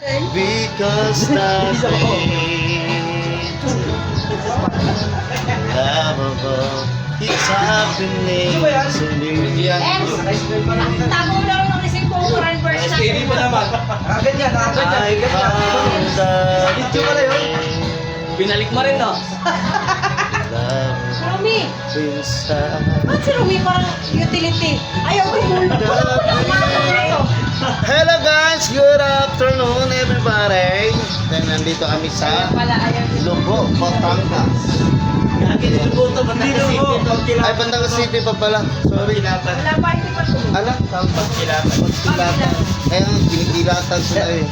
Because nothing lovable is happening to me. Tago daw ng isip ko current version. STD pa naman. Ganyan, I found that Binalik mo rin, no? love Rumi! inside. Ba't si Rumi parang utility? Ayaw ko yung Hello guys, good afternoon everybody. Then nandito kami sa Wala, ayaw yun. Lugo, Batangas. Gagawin yung buto, Ay, Batangas City pa pala. Sorry. Wala pa, hindi pa ito. Ala, tampas. Pagkilatan. Kaya nga, kinikilatan sila eh.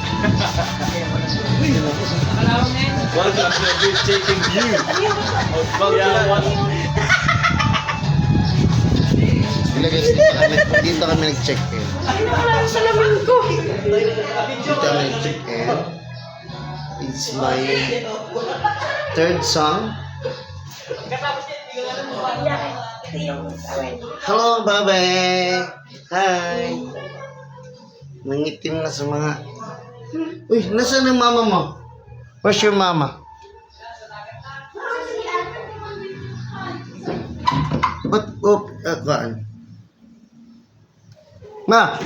Welcome to a breathtaking view of Banglawan. Dito kami nag-check in. Ano wala yung salamin ko? Dito kami nag-check in. It's my third song. Hello, babe. Hi. Nangitim na sa mga... Uy, nasaan ang mama mo? Where's your mama? Ba't, kaan? Ma!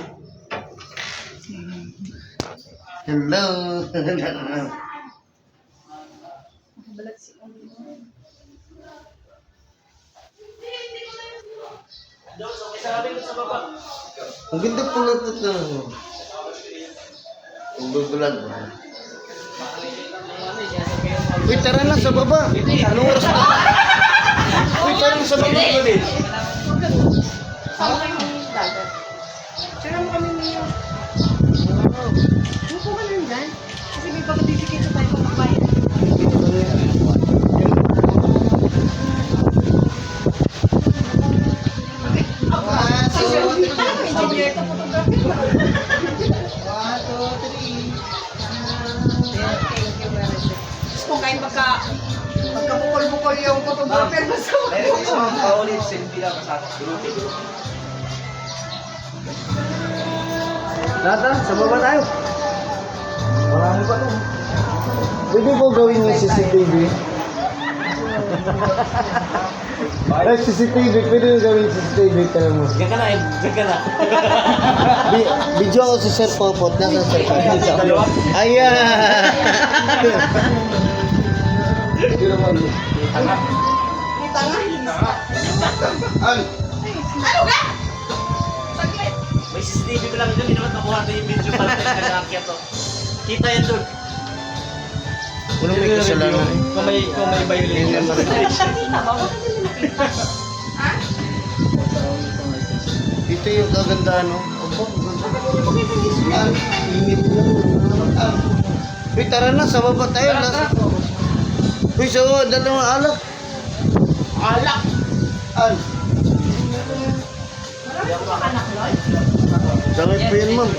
Hello! Ang ganda pala ito na. Ang bubulag mo. Uy, tara na sa baba. Anong oras na? Uy, tara na sa baba. Sama kayo ng dagat. Tsara mo kami niyo. Buko ka lang dyan. Kasi may pag-bibigay ko tayo pagkabayan. Engineer ka photography. Kung kayo magka-bukol-bukol yung photographer, basta Meron ko mga paulit, simpi lang sa grupo. Nata, sa baba tayo. Marami pa to. Pwede ko gawin yung CCTV? Ay, CCTV. Pwede ko gawin yung CCTV. Tala mo. Diyan ka na, diyan ka na. Video ako si Sir Popot. Nasa Sir Popot. Ayan! Tanga. may tanga. Ay! Ano ka? Saglit. May CCTV pa lang doon, hindi naman nakuha na yung video para tayo nag-aakyat to. Kita yan doon. Walang may kasalanan. Kung may violation. Nakita ba? Bakit hindi nakita? Ha? Ito yung kagandahan, no? Opo, ganda. Ay, init na. Uy, tara na, sa baba tayo. Uy, sa baba, dalawang alak. Alak! Al, Marami ka anak, Lloyd? dami pa yun, ma'am.